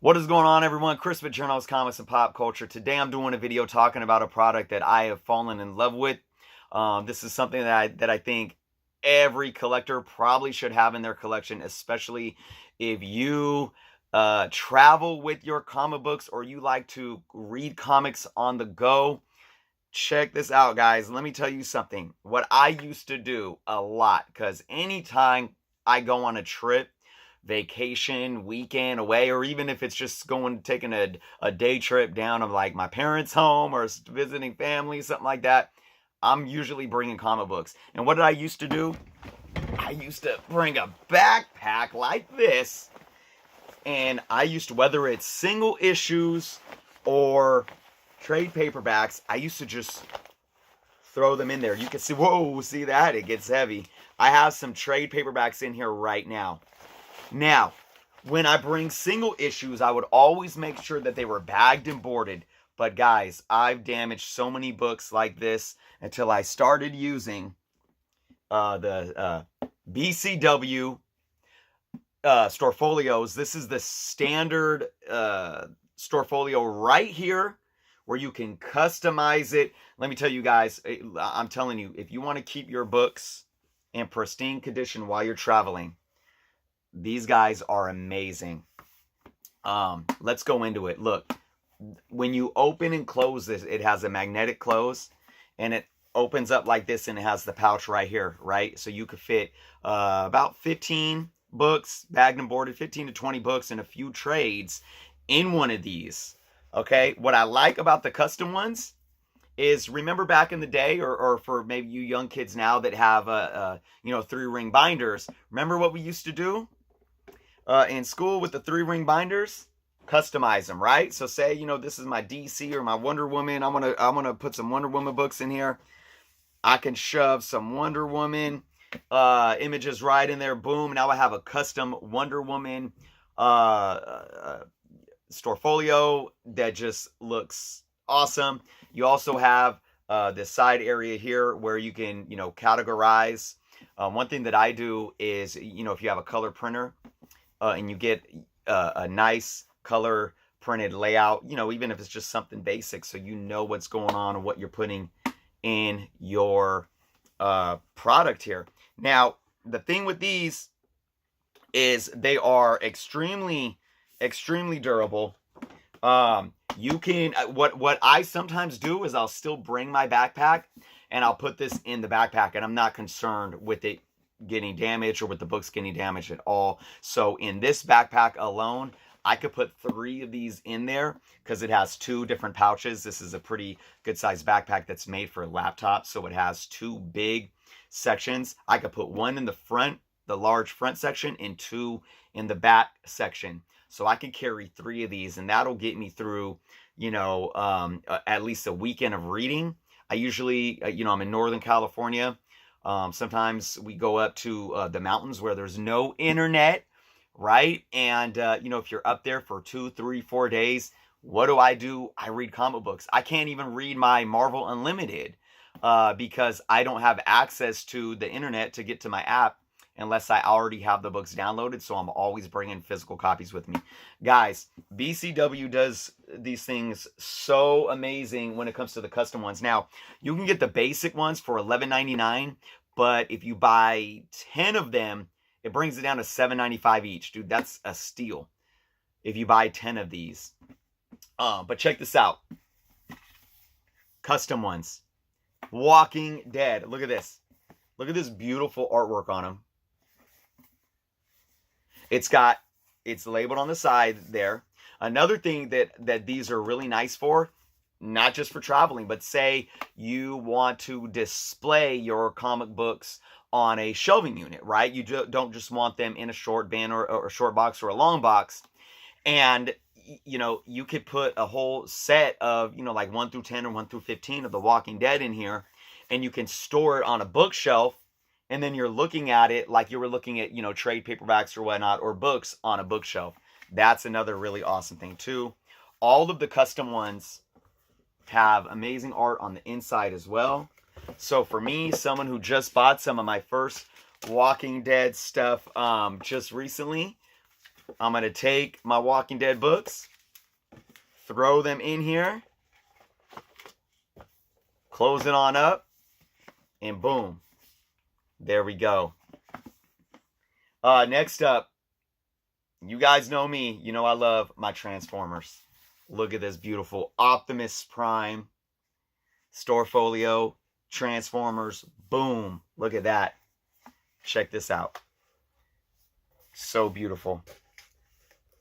What is going on, everyone? Chris with Journals, Comics, and Pop Culture. Today I'm doing a video talking about a product that I have fallen in love with. This is something that I think every collector probably should have in their collection, especially if you travel with your comic books or you like to read comics on the go. Check this out, guys. Let me tell you something. What I used to do a lot, because anytime I go on a trip, vacation, weekend away, or even if it's just taking a day trip down of like my parents' home or visiting family, something like that, I'm usually bringing comic books. And what did I used to do? I used to bring a backpack like this, and I used to, whether it's single issues or trade paperbacks, I used to just throw them in there. You can see, whoa, see that? It gets heavy. I have some trade paperbacks in here right now. Now, when I bring single issues, I would always make sure that they were bagged and boarded. But guys, I've damaged so many books like this until I started using the BCW Storfolios. This is the standard Storfolio right here, where you can customize it. Let me tell you guys, I'm telling you, if you want to keep your books in pristine condition while you're traveling, these guys are amazing. Let's go into it. Look, when you open and close this, it has a magnetic close, and it opens up like this, and it has the pouch right here, right? So you could fit about 15 books, bagged and boarded, 15 to 20 books, and a few trades in one of these. Okay, what I like about the custom ones is, remember back in the day, or for maybe you young kids now that have 3-ring binders, remember what we used to do in school with the 3-ring binders? Customize them, right? So say, this is my DC or my Wonder Woman. I'm gonna put some Wonder Woman books in here. I can shove some Wonder Woman images right in there. Boom! Now I have a custom Wonder Woman Storfolio that just looks awesome. You also have this side area here where you can, categorize. One thing that I do is, if you have a color printer and you get a nice color printed layout, even if it's just something basic, so you know what's going on and what you're putting in your product here. Now, the thing with these is they are extremely durable. You can, what I sometimes do is I'll still bring my backpack and I'll put this in the backpack, and I'm not concerned with it getting damaged or with the books getting damaged at all. So in this backpack alone, I could put 3 of these in there because it has 2 different pouches. This is a pretty good sized backpack that's made for a laptop, so it has 2 big sections. I could put 1 in the front, the large front section, and 2 in the back section. So I could carry 3 of these, and that'll get me through, at least a weekend of reading. I usually, I'm in Northern California. Sometimes we go up to the mountains where there's no internet, right? And, if you're up there for 2, 3, 4 days, what do? I read comic books. I can't even read my Marvel Unlimited because I don't have access to the internet to get to my app unless I already have the books downloaded, so I'm always bringing physical copies with me. Guys, BCW does these things so amazing when it comes to the custom ones. Now, you can get the basic ones for $11.99, but if you buy 10 of them, it brings it down to $7.95 each. Dude, that's a steal if you buy 10 of these. But check this out. Custom ones. Walking Dead. Look at this. Look at this beautiful artwork on them. It's labeled on the side there. Another thing that these are really nice for, not just for traveling, but say you want to display your comic books on a shelving unit, right? You don't just want them in a short bin or a short box or a long box. And, you could put a whole set of, like 1 through 10 or 1 through 15 of The Walking Dead in here, and you can store it on a bookshelf. And then you're looking at it like you were looking at, trade paperbacks or whatnot, or books on a bookshelf. That's another really awesome thing too. All of the custom ones have amazing art on the inside as well. So for me, someone who just bought some of my first Walking Dead stuff just recently, I'm going to take my Walking Dead books, throw them in here, close it on up, and boom. There we go. Next up, you guys know me. You know I love my Transformers. Look at this beautiful Optimus Prime, Storfolio, Transformers. Boom. Look at that. Check this out. So beautiful.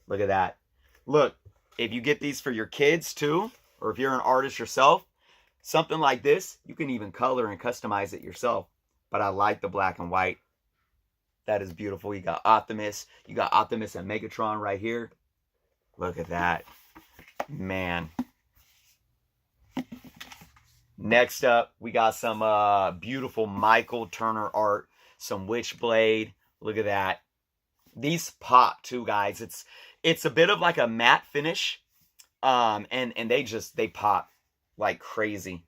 Look at that. Look, if you get these for your kids too, or if you're an artist yourself, something like this, you can even color and customize it yourself. But I like the black and white. That is beautiful. You got Optimus. You got Optimus and Megatron right here. Look at that. Man. Next up, we got some beautiful Michael Turner art. Some Witchblade. Look at that. These pop too, guys. It's a bit of like a matte finish. And they pop like crazy.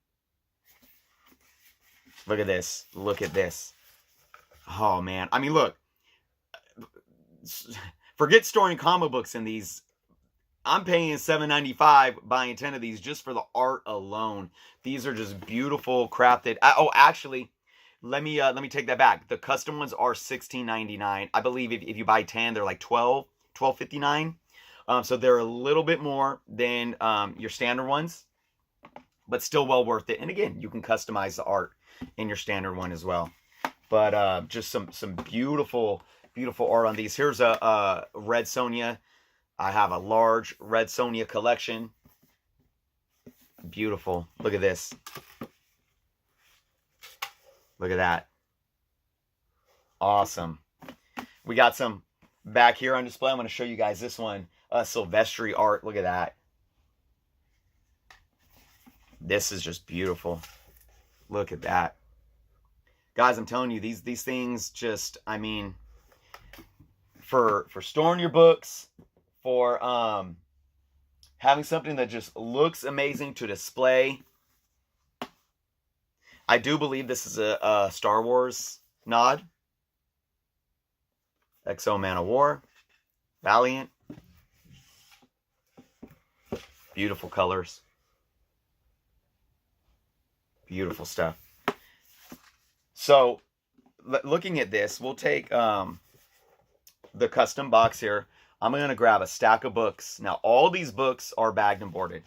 Look at this. Look at this. Oh, man. I mean, look. Forget storing comic books in these. I'm paying $7.95 buying 10 of these just for the art alone. These are just beautiful, crafted. Oh, actually, let me take that back. The custom ones are $16.99. I believe if you buy 10, they're like $12.59. So they're a little bit more than your standard ones, but still well worth it. And again, you can customize the art in your standard one as well. But just some beautiful, beautiful art on these. Here's a Red Sonja. I have a large Red Sonja collection. Beautiful. Look at this. Look at that. Awesome. We got some back here on display. I'm going to show you guys this one. Silvestri art. Look at that. This is just beautiful. Look at that. Guys, I'm telling you, these things just, I mean, for storing your books, for having something that just looks amazing to display. I do believe this is a Star Wars nod. XO Man of War. Valiant. Beautiful colors. Beautiful stuff. So, looking at this, we'll take the custom box here. I'm going to grab a stack of books. Now, all these books are bagged and boarded,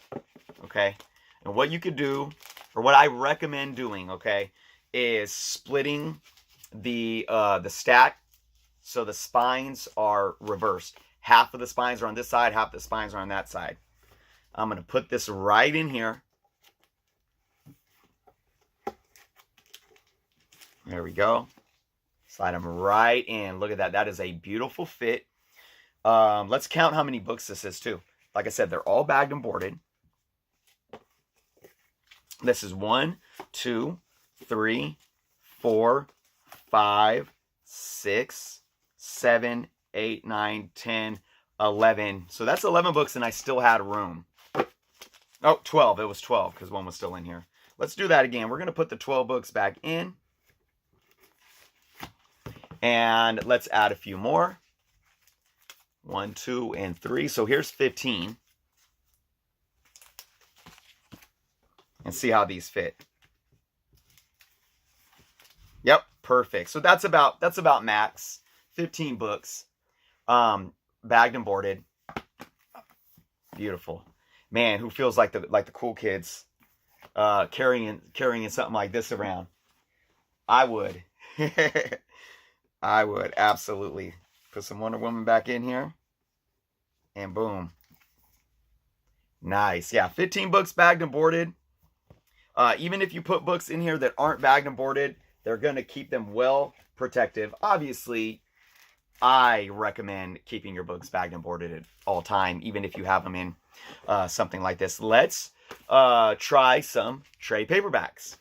okay? And what you could do, or what I recommend doing, okay, is splitting the stack so the spines are reversed. Half of the spines are on this side, half the spines are on that side. I'm going to put this right in here. There we go. Slide them right in. Look at that. That is a beautiful fit. Let's count how many books this is too. Like I said, they're all bagged and boarded. This is 1, 2, 3, 4, 5, 6, 7, 8, 9, 10, 11. So that's 11 books and I still had room. Oh, 12. It was 12 because one was still in here. Let's do that again. We're going to put the 12 books back in. And let's add a few more. 1, 2, and 3. So here's 15. And see how these fit. Yep, perfect. So that's about max. 15 books. Bagged and boarded. Beautiful. Man, who feels like the cool kids carrying something like this around? I would. I would, absolutely. Put some Wonder Woman back in here. And boom. Nice. Yeah, 15 books bagged and boarded. Even if you put books in here that aren't bagged and boarded, they're going to keep them well protective. Obviously, I recommend keeping your books bagged and boarded at all time, even if you have them in something like this. Let's try some trade paperbacks.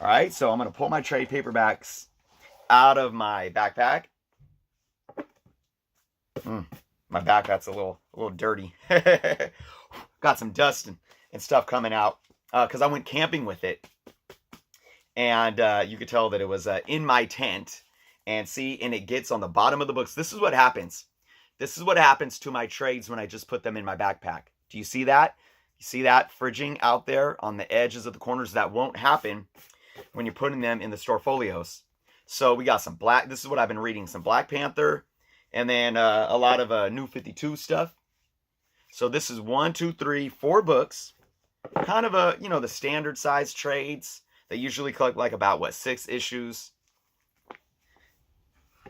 All right, so I'm going to pull my trade paperbacks out of my backpack. My backpack's a little dirty. Got some dust and stuff coming out because I went camping with it. And you could tell that it was in my tent. And see, and it gets on the bottom of the books. This is what happens. This is what happens to my trades when I just put them in my backpack. Do you see that? You see that fridging out there on the edges of the corners? That won't happen when you're putting them in the Storfolios. So we got some black. This is what I've been reading. Some Black Panther. And then a lot of New 52 stuff. So this is 1, 2, 3, 4 books. Kind of a, the standard size trades. They usually collect like about, what, 6 issues.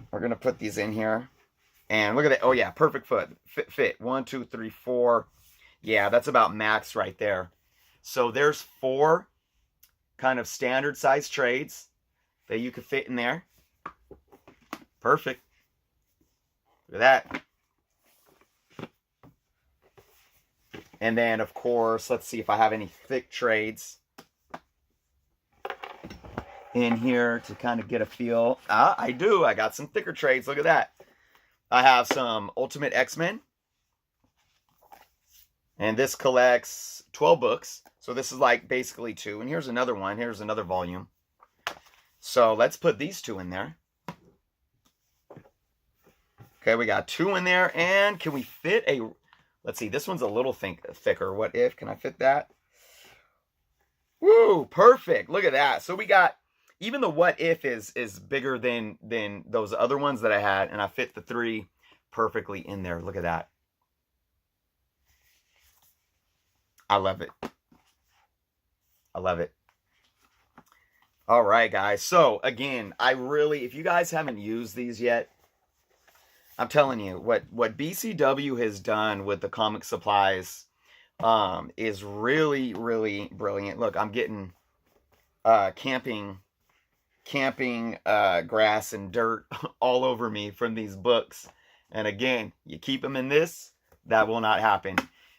We're going to put these in here. And look at that. Oh, yeah, perfect fit. 1, 2, 3, 4. Yeah, that's about max right there. So there's 4 kind of standard size trades that you could fit in there. Perfect. Look at that. And then, of course, let's see if I have any thick trades in here to kind of get a feel. I do. I got some thicker trades. Look at that. I have some Ultimate X-Men. And this collects 12 books. So this is like basically 2. And here's another one. Here's another volume. So let's put these 2 in there. Okay, we got 2 in there. And can we fit a... Let's see, this one's a little thicker. What if? Can I fit that? Woo, perfect. Look at that. So we got... Even the what if is bigger than those other ones that I had. And I fit the 3 perfectly in there. Look at that. I love it. I love it. All right, guys. So, again, if you guys haven't used these yet, I'm telling you, what BCW has done with the comic supplies is really, really brilliant. Look, I'm getting camping grass and dirt all over me from these books. And again, you keep them in this, that will not happen.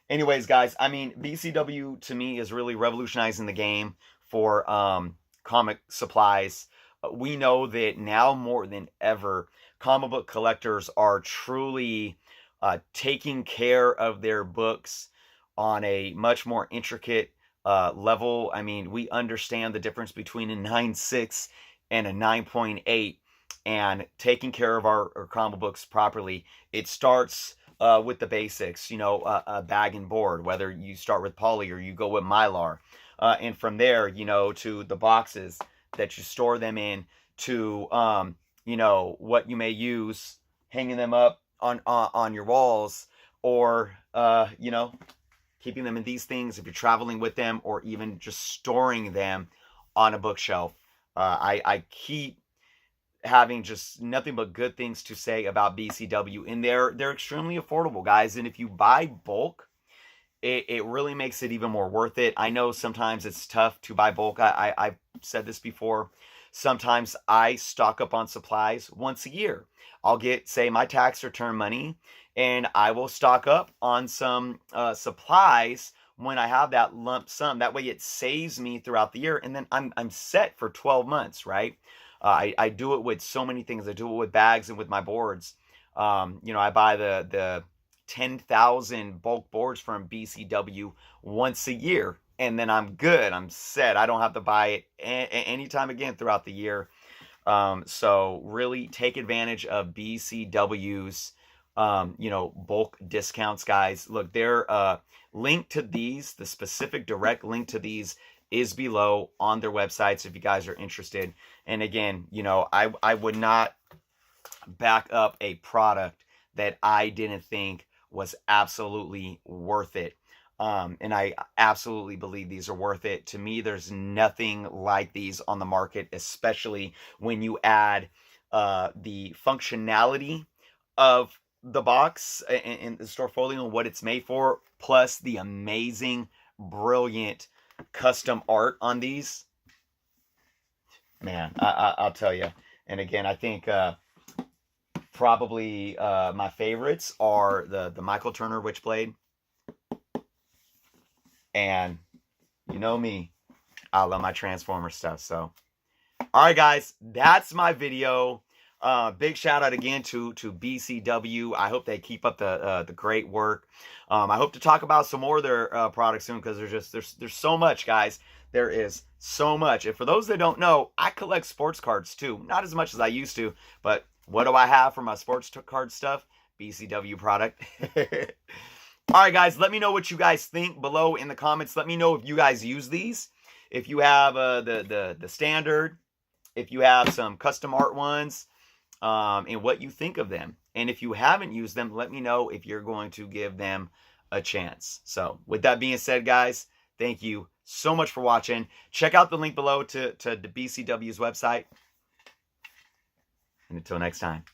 Anyways, guys, I mean, BCW to me is really revolutionizing the game for comic supplies. We know that now more than ever, comic book collectors are truly taking care of their books on a much more intricate level. I mean, we understand the difference between a 9.6 and a 9.8, and taking care of our comic books properly. It starts with the basics, a bag and board, whether you start with poly or you go with Mylar. And from there, to the boxes that you store them in, to, what you may use, hanging them up on your walls, or, keeping them in these things if you're traveling with them, or even just storing them on a bookshelf. I keep having just nothing but good things to say about BCW, and they're extremely affordable, guys. And if you buy bulk, it really makes it even more worth it. I know sometimes it's tough to buy bulk. I've said this before. Sometimes I stock up on supplies once a year. I'll get, say, my tax return money, and I will stock up on some supplies when I have that lump sum. That way it saves me throughout the year, and then I'm set for 12 months, right? I do it with so many things. I do it with bags and with my boards. I buy the 10,000 bulk boards from BCW once a year, and then I'm good. I'm set. I don't have to buy it anytime again throughout the year. So really take advantage of BCW's, bulk discounts, guys. Look, they're link to these, the specific direct link to these is below on their websites if you guys are interested. And again, I would not back up a product that I didn't think was absolutely worth it. And I absolutely believe these are worth it. To me, there's nothing like these on the market, especially when you add the functionality of the box and the Storfolio and what it's made for, plus the amazing, brilliant custom art on these. Man, I'll tell you. And again, I think probably my favorites are the Michael Turner Witchblade. And you know me, I love my Transformer stuff. So, all right, guys, that's my video. Big shout out again to BCW. I hope they keep up the great work. I hope to talk about some more of their products soon, because there's so much, guys. There is so much. And for those that don't know, I collect sports cards too. Not as much as I used to, but what do I have for my sports card stuff? BCW product. All right, guys, let me know what you guys think below in the comments. Let me know if you guys use these. If you have the standard, if you have some custom art ones, and what you think of them. And if you haven't used them, let me know if you're going to give them a chance. So with that being said, guys, thank you so much for watching. Check out the link below to the BCW's website. And until next time.